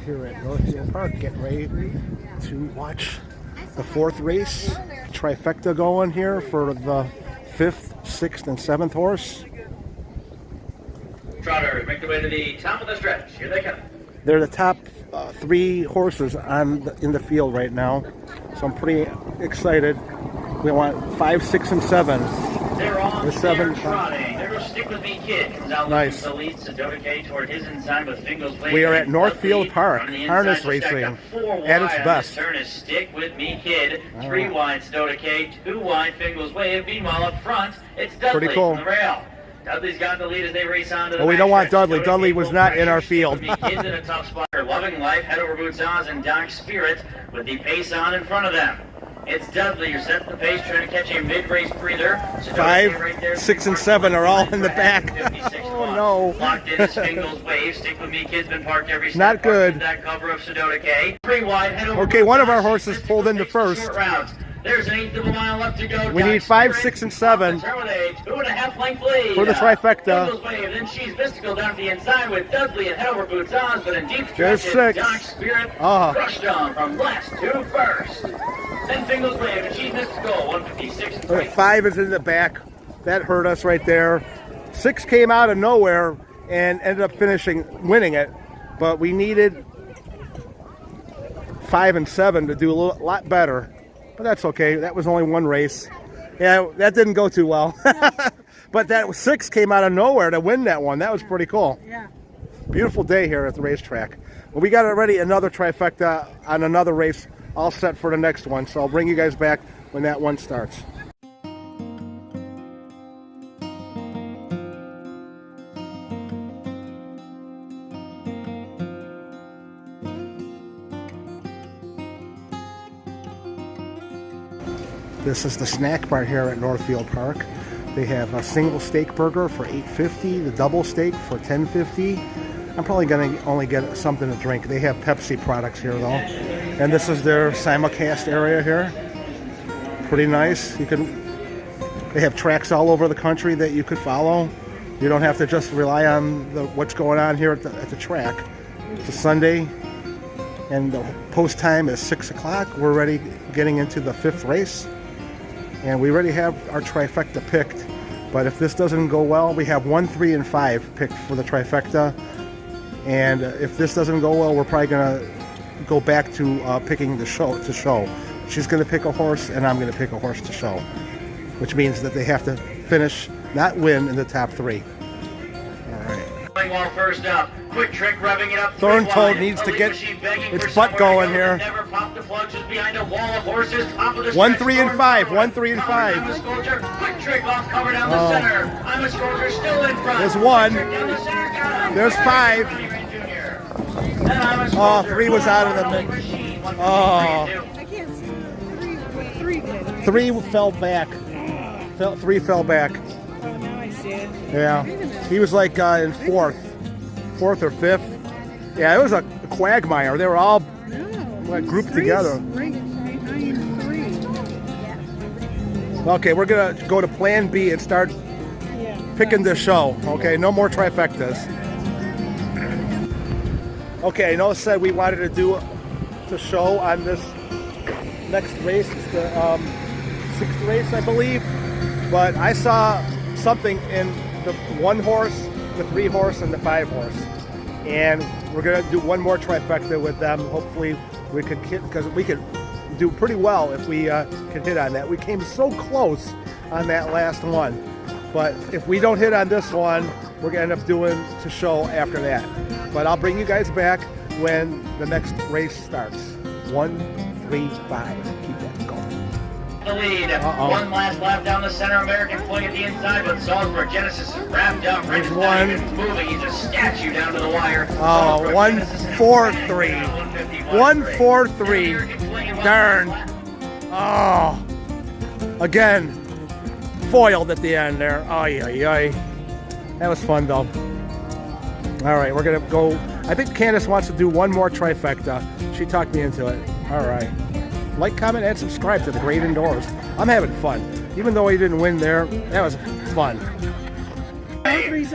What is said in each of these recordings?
here at Northfield Park, getting ready to watch the fourth race. Trifecta going here for the 5th, 6th, and 7th horse. Trotters make their way to the top of the stretch. Here they come. They're the top 3 horses in the field right now, so I'm pretty excited. We want 5, 6, and 7. They're on. The 7. They're trotting. They're going to stick with me, kid. Comes out Nice. the lead. Sedota K toward his inside with Fingal's Wave. We are at Northfield Park, harness racing at its best. Turn is stick with me, kid. 3 wide Sedota K, 2 wide Fingal's Wave. Meanwhile, up front, it's Dudley Pretty cool. from the rail. Dudley's got the lead as they race on to the Well, we don't want backstretch. Dudley. Sedota Dudley K was full not in our pressure. field. Stick with me, kids in a tough spot. Loving Life, Head Over Boots Oz, and Dark Spirit with the pace on in front of them. It's Dudley who sets the pace, trying to catch a mid-race breather. 5, Right 6, and 7 are all in the back. Oh no! Locked in is Fingal's Wave. Stick with me, kids. Been parked every step. Not good. That cover of Sedota K. 3 wide. Head over. Okay, one of our horses pulled into first. Short routes. There's an 1/8 of a mile left to go. We need 5, 6, and 7 With a 2.5 length lead. for the trifecta. Fingal's Wave. Then she's mystical down to the inside with Dudley and Head Over Boots Oz, but in deep There's stretches, 6. Dark Spirit crushed on from last to first. Then Fingal's Wave, and she's mystical. 156. Okay, 5 is in the back. That hurt us right there. 6 came out of nowhere and ended up winning it. But we needed 5 and 7 to do a lot better. But that's okay. That was only one race. Yeah, that didn't go too well. But that 6 came out of nowhere to win that one. That was pretty cool. Yeah. Beautiful day here at the racetrack. Well, we got already another trifecta on another race all set for the next one. So I'll bring you guys back when that one starts. This is the snack bar here at Northfield Park. They have a single steak burger for $8.50, the double steak for $10.50. I'm probably going to only get something to drink. They have Pepsi products here though. And this is their simulcast area here. Pretty nice. They have tracks all over the country that you could follow. You don't have to just rely on what's going on here at the track. It's a Sunday and the post time is 6 o'clock. We're already getting into the 5th race. And we already have our trifecta picked, but if this doesn't go well, we have 1, 3, and 5 picked for the trifecta. And if this doesn't go well, we're probably gonna go back to picking the show. She's gonna pick a horse, and I'm gonna pick a horse to show, which means that they have to finish, not win, in the top 3. All right. Wall first up. Quick trick, revving it up. Thorntold needs to get its butt going here. Never popped the plug just behind a wall of horses. Top of the 1, 3, and 5. 1, 3, and 5. I'm a Scorcher. Quick trick off cover down the center. I'm a Scorcher still in front. There's 1. There's 5. Oh, 3 was out of the mix. Oh. I can't see. 3 did. 3 fell back. 3 fell back. Oh, now I see it. Yeah. He was like in 4th or 5th. Yeah, it was a quagmire. They were all like grouped together. Okay, we're gonna go to Plan B and start picking the show. Okay, no more trifectas. Okay, I know it said we wanted to do the show on this next race. It's the 6th race, I believe. But I saw something in the 1 horse, the 3 horse, and the 5 horse. And we're gonna do one more trifecta with them. Hopefully we could hit, because we could do pretty well if we could hit on that. We came so close on that last one. But if we don't hit on this one, we're gonna end up doing to show after that. But I'll bring you guys back when the next race starts. 1, 3, 5. Keep that going. The lead. One last lap down the center. American fling at the inside, but Salzburg Genesis is wrapped up. There's 1. Moving. He's a statue down to the wire. Oh, 1, 4, 3. 1, 4, 3. Darn. Oh. Again, foiled at the end there. Ay, ay, ay. That was fun though. All right, we're gonna go. I think Candace wants to do one more trifecta. She talked me into it. All right. Like, comment, and subscribe to The Great Indoors. I'm having fun. Even though he didn't win there, that was fun.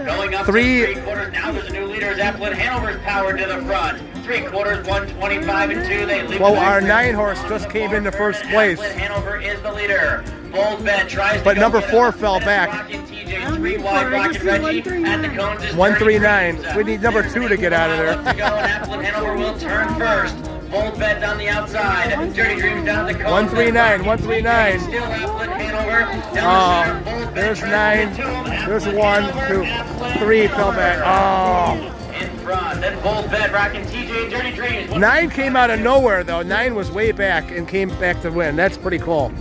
Going up 3. to 3/4. Now there's a new leader. Zeppelin. Hanover's powered to the front. 3/4, 125 and 2. They lead. Well, our 9 horse just came into first place. Hanover is the leader. Bold Bet tries But to number go 4 fell back. Rocket TJ, 3 wide, Rocket Reggie at the cones is 139. We need number 2 to get out of Left to there. go, and Apple Hanover will turn first. Bold Bet down the outside. Dirty Dreams down the cones. 139, 139. Still Apple Hanover. Oh, Down the center, Bold Bet there's tries 9. to get to him. There's Apple 1, Hanover, 2, Apple 3 Hanover fell back. Oh. in front. Then Bold Bet, Rockin' TJ, Dirty Dreams. 9 came out of nowhere though. 9 was way back and came back to win. That's pretty cool.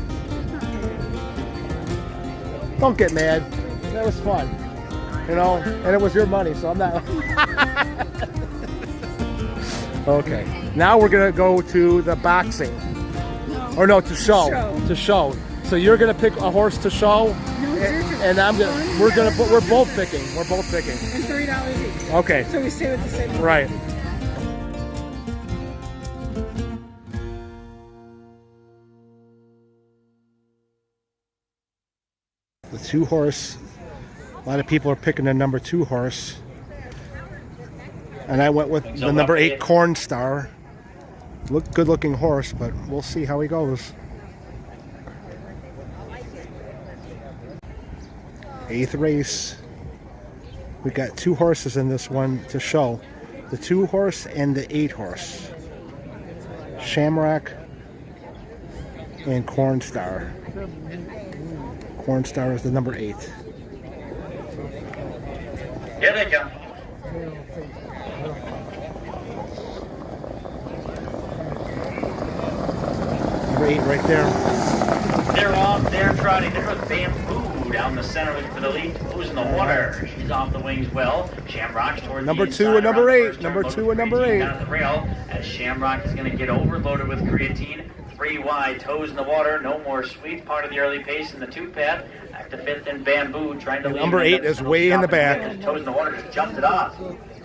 Don't get mad. That was fun. You know, and it was your money, so I'm not. Okay. Now we're gonna go to the boxing. Or no, to show. To show. So you're gonna pick a horse to show, and I'm gonna. We're both picking. We're both picking. And $3 each. Okay. So we stay with the same one. Right. The 2 horse. A lot of people are picking the number 2 horse. And I went with the number 8 Corn Star. Good looking horse, but we'll see how he goes. 8th race. We got 2 horses in this one to show. The 2 horse and the 8 horse. Shamrock and Corn Star. Corn Star is the number 8. Here they come. Number 8 right there. They're off, they're trotting. There goes Bamboo down the center looking for the lead. Who's in the water? She's off the wings well. Shamrock's towards Number the 2 inside, and number around the 8. first Number turn, 2 and number creatine 8. down at the rail as Shamrock is going to get overloaded with creatine. 3 wide, toes in the water, no more sweet. Part of the early pace in the 2-pad. Back to 5th and Bamboo trying to lead. Number 8 is way in the back. Toes in the water just jumped it off.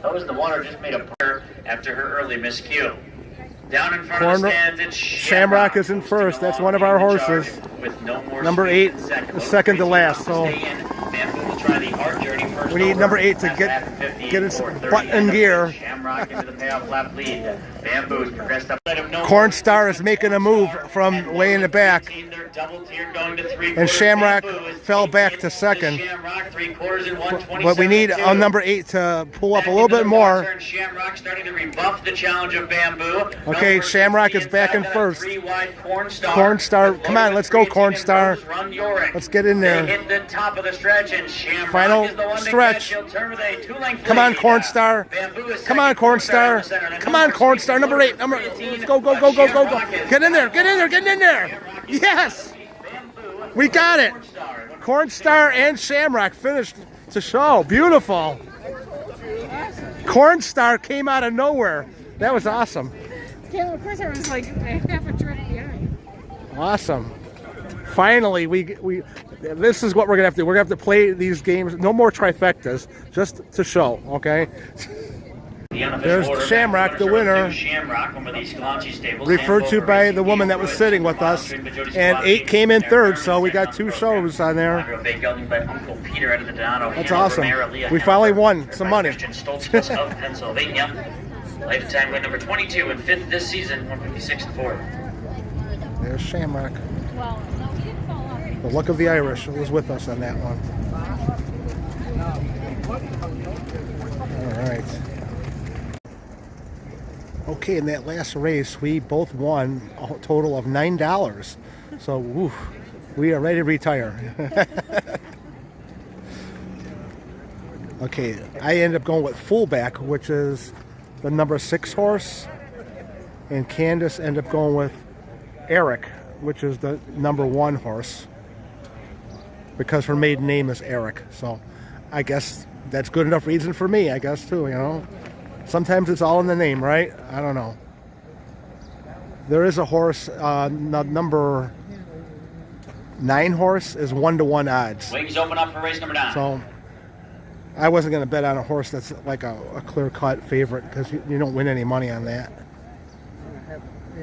Toes in the water just made a purr after her early miscue. Down in front of the stands, it's Shamrock is in first. That's one of our horses. With no more Number 8 is second to last. So we need number 8 to get its butt in gear. Shamrock into the payoff lap lead. Bamboo's progressed up. Corn Star is making a move from way in the back. And Shamrock fell back to second. But we need number 8 to pull up a little bit more. Shamrock starting to rebuff the challenge of Bamboo. Okay, Shamrock is back in first. Corn Star, come on, let's go Corn Star. Let's get in there. Hit the top of the stretch and Shamrock Final is the one stretch. Come on, Corn Star. Come on, Corn Star. Come on, Corn Star. Number 8. Let's go, go, go, go, go, go. Get in there, get in there, get in there. Yes. We got it. Corn Star and Shamrock finished to show. Beautiful. Corn Star came out of nowhere. That was awesome. Yeah, of course I was like half a trip behind. Awesome. Finally, we this is what we're gonna have to do. We're gonna have to play these games. No more trifectas, just to show. Okay. There's Shamrock, the winner, referred to by the woman that was sitting with us, and 8 came in third, so we got 2 shows on there. That's awesome. We finally won some money. Lifetime win number 22 and 5th this season, 156 and 4th. There's Shamrock. The luck of the Irish was with us on that one. All right. Okay, in that last race, we both won a total of $9. So, woof, we are ready to retire. Okay, I ended up going with fullback, which is the number 6 horse, and Candace ended up going with Eric, which is the number 1 horse, because her maiden name is Eric. So I guess that's good enough reason for me, I guess, too, you know. Sometimes it's all in the name, right? I don't know. There is a horse, number 9 horse is 1-to-1 odds. Wings open up for race number 9. So I wasn't going to bet on a horse that's like a clear-cut favorite, because you don't win any money on that.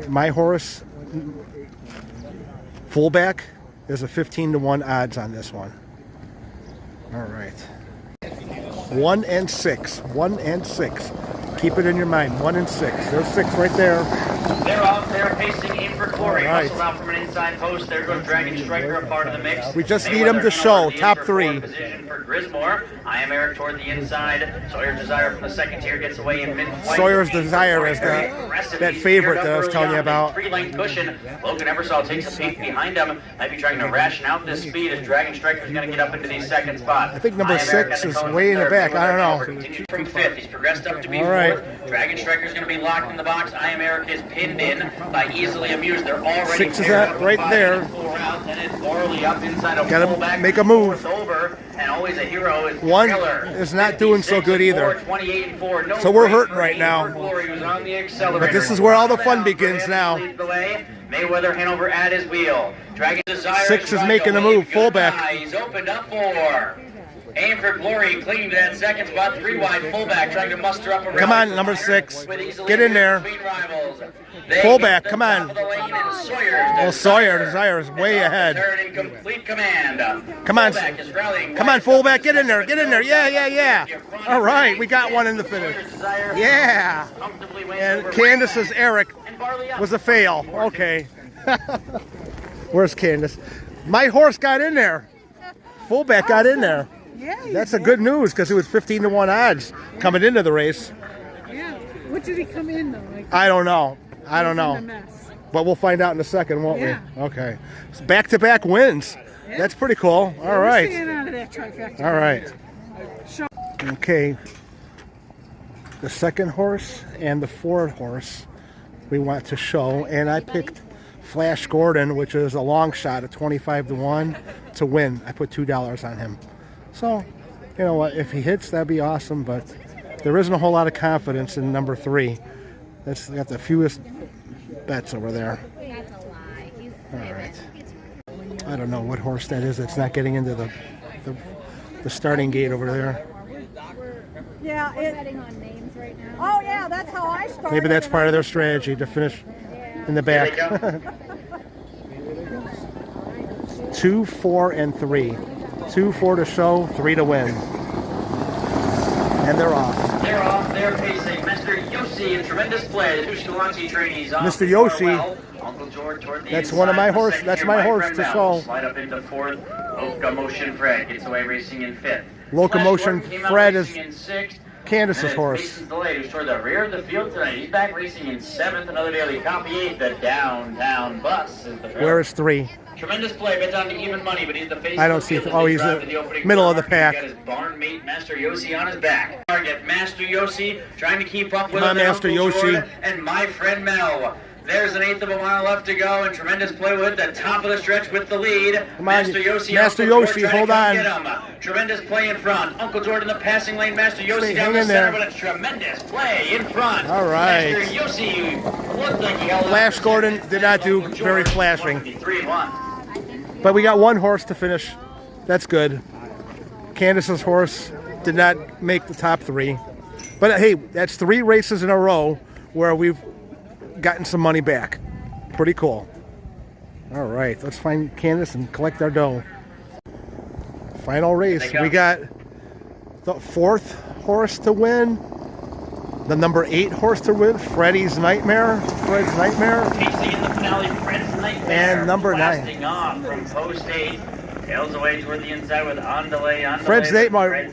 My horse, fullback, is a 15-to-1 odds on this one. All right. 1 and 6. 1 and 6. Keep it in your mind. 1 and 6. There's 6 right there. They're off. They're pacing in for glory. All right. Hustle out from an inside post. There goes Dragon Striker, a part of the mix. We just need them to show. Top 3. Position for Grismore. I am Eric toward the inside. Sawyer's Desire from the second tier gets away in mid-flight. Sawyer's Desire is that favorite that I was telling you about. 3-length cushion. Logan Ebersol takes a peek behind him. Might be trying to ration out this speed as Dragon Striker is going to get up into the second spot. I think number 6 is way in the back. I don't know. Continues from 5th. He's progressed up to be All 4th. right. Dragon Striker is going to be locked in the box. I am Eric is pinned in by Easily Amused. They're already 6 is that right there. Gotta make a move. Over, and always a hero is 1 is not doing so good either. So we're hurting right now. But this is where all the fun begins now. Mayweather Hanover at his wheel. Dragon Desire 6 is making a move. Fullback. He's opened up 4. Aim for Glory, clinging to that second spot, 3 wide fullback, trying to muster up a Come on, number 6. Get in there. Fullback, come on. Oh, Sawyer Desire is way ahead. In complete command. Come on. Come on, fullback, get in there. Get in there. Yeah. All right, we got one in the finish. Yeah. And Candace's Eric was a fail. Okay. Where's Candace? My horse got in there. Fullback got in there. Yeah, That's a good news because it was 15 to 1 odds coming into the race. Yeah. What did he come in though? Like, I don't know. in a mess. But we'll find out in a second, won't Yeah. we? Okay. So back-to-back wins. Yeah. That's pretty cool. All We're right. staying out of that trifecta. All right. Show. Okay. The second horse and the fourth horse we want to show, and I picked Flash Gordon, which is a long shot at 25 to 1 to win. I put $2 on him. So, you know what? If he hits, that'd be awesome, but there isn't a whole lot of confidence in number 3. That's got the fewest bets over there. That's a lie. He's All right. I don't know what horse that is. It's not getting into the starting gate over there. Yeah, betting on names right now. oh yeah, that's how I started. Maybe that's part of their strategy to finish in the back. 2, 4, and 3. 2, 4 to show, 3 to win. And they're off. They're off. They're pacing. Mr. Yossi in tremendous play. The 2 Shkalanti trainees off. Mr. Yossi. Well. Uncle George toward the That's inside. one of my The horse. second That's tier my by horse Fred to Bell. show. Slide up into 4th. Locomotion Fred gets away racing in 5th. Locomotion Flash Gordon came out Fred racing is in 6th. Candace's And horse. Mason's Delayed, who's toward the rear of the field tonight. He's back racing in 7th. Another daily copy 8th. The downtown bus is the trail. Where is 3? Tremendous play, bet down to even money, but he's the face I don't of the see. field as Oh, they he's drive the to opening middle of the corner. pack. He's got his barn mate, Master Yossi, on his back. Target, Master Yossi, trying to keep up with Come on, him, Master Uncle Yossi. Jordan, and my friend Mel. There's an 1/8 of a mile left to go, and tremendous play with the top of the stretch with the lead. Come on, Master Yossi, Master Uncle George Yossi, trying to hold come on. get him. Tremendous play in front. Uncle Jordan in the passing lane. Master Yossi Stay down the hanging center, there. but a tremendous play in front. All right. Master Yossi looked like he held Flash up. Gordon did not do Uncle very George, flashing. 3-1. But we got one horse to finish. That's good. Candace's horse did not make the top 3. But hey, that's 3 races in a row where we've gotten some money back. Pretty cool. All right, let's find Candace and collect our dough. Final race. We got the 4th horse to win. The number 8 horse to win, Fred's Nightmare. Pacing in the finale, Fred's Nightmare. And number 9. Blasting off from post 8. Tails away toward the inside with on delay. Fred's Nightmare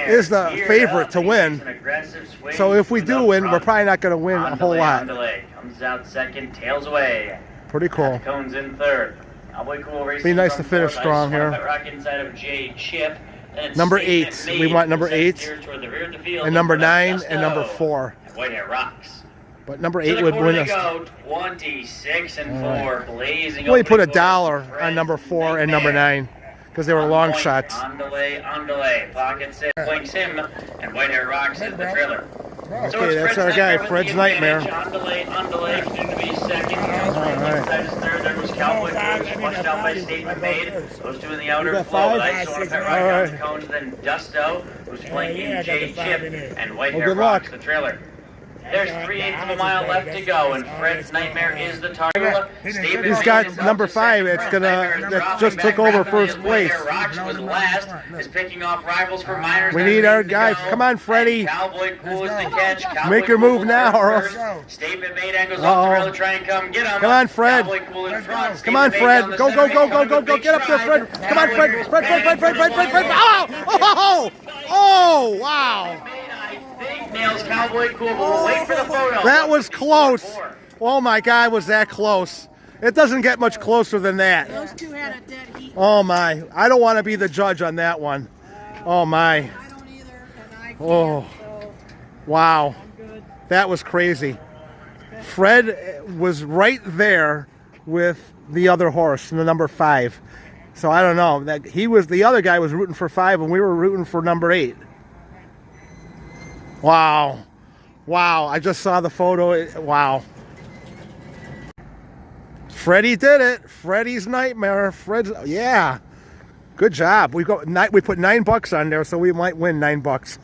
is the Geared favorite up, to and win. he's an aggressive swing So if we from do the win, we're front. probably not going to win a whole lot. On delay. Comes out second, tails away. Pretty cool. Cones in 3rd. Cowboy Cool Racing. Be nice to from finish 4th. strong Ice here. Pet Rock inside of J Chip. Then it's Number Statement 8. We Made want number from 8 second tier toward the rear of the field. and number From 9 Gusto. and number 4. And White Hair Rocks. But number To 8 the would quarter win they us. go, 26 and 4, blazing. We put opening $1 quarter. on number 4 and Nightmare. number 9 because they were long Point, shots. On delay. Pocket six, blinks him, and White Hair Rocks is the trailer. Okay, that's our guy, Fred's Nightmare. On delay, continue to be second. Inside is 3rd. There goes Cowboy Cool, flushed out by Statement Made. Those 2 in the outer got flow. 5? Ice on Pet Rock All down to right. Cones, then Dusto, who's playing in J Chip, and White Well, Hair good luck. Rocks the trailer. There's 3/8 of a mile left to go, and Fred's Nightmare is the target. He's got number 5. It's that just took over first place. Roach was last, is picking off rivals for minors. We need our guys. Come on, Freddie. Cowboy Cool is the catch. Cowboy Make your Cool move now, or else. Statement made and goes off the rail to try and come get him. Come on, Fred. Cowboy Cool in front. Come on, Fred. Go, go, go, go, go, go. Get up there, Fred. Come on, Fred. Fred. Oh! Oh, wow. I think nails Cowboy Cool, but we'll wait for the photo. That was close. Oh, my God, was that close. It doesn't get much closer than that. Those two had a dead heat. Oh, my. I don't want to be the judge on that one. Oh, my. I don't either, and I can't, Oh. so Wow. I'm good. That was crazy. Fred was right there with the other horse, the number 5. So I don't know. That he was the other guy was rooting for 5, and we were rooting for number 8. Wow, wow! I just saw the photo. Wow. Freddie did it. Freddie's Nightmare. Fred's, yeah. Good job. We put $9 on there, so we might win $9.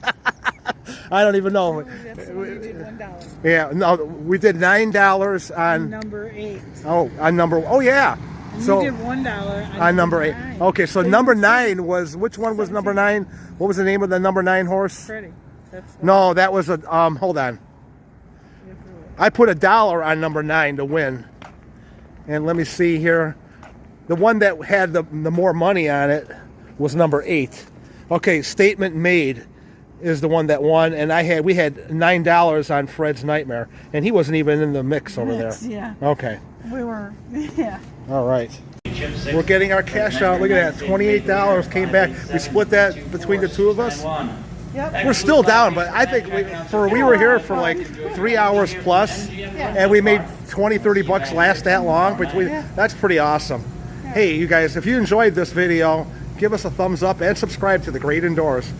I don't even know. We did $1. Yeah, no, we did $9 on Number 8. Oh, on number. Oh, yeah. And So we did $1 on number 8. 9. Okay, so number 9 was, which one was number 9? What was the name of the number 9 horse? Freddie. That's No, that was a hold on. I put $1 on number 9 to win. And let me see here. The one that had the more money on it was number 8. Okay, Statement Made is the one that won, and we had $9 on Fred's Nightmare, and he wasn't even in the mix over there. Yeah. Okay. We were, yeah. All right. We're getting our cash out. Look at that. $28 came back. We split that between the two of us. Yep. We're still down, but I think we were here for like 3 hours plus, and we made $20-30 last that long. That's pretty awesome. Hey, you guys, if you enjoyed this video, give us a thumbs up and subscribe to The Great Indoors.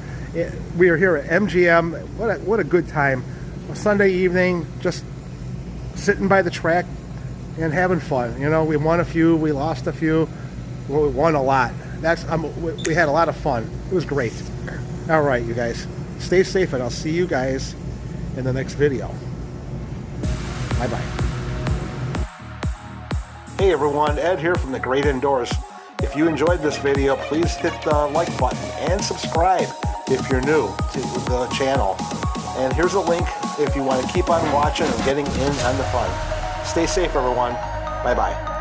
We are here at MGM. What a good time. A Sunday evening, just sitting by the track and having fun. You know, we won a few, we lost a few, well, we won a lot. We had a lot of fun. It was great. All right, you guys, stay safe, and I'll see you guys in the next video. Bye-bye. Hey everyone, Ed here from The Great Indoors. If you enjoyed this video, please hit the like button and subscribe if you're new to the channel. And here's a link if you want to keep on watching and getting in on the fun. Stay safe, everyone. Bye-bye.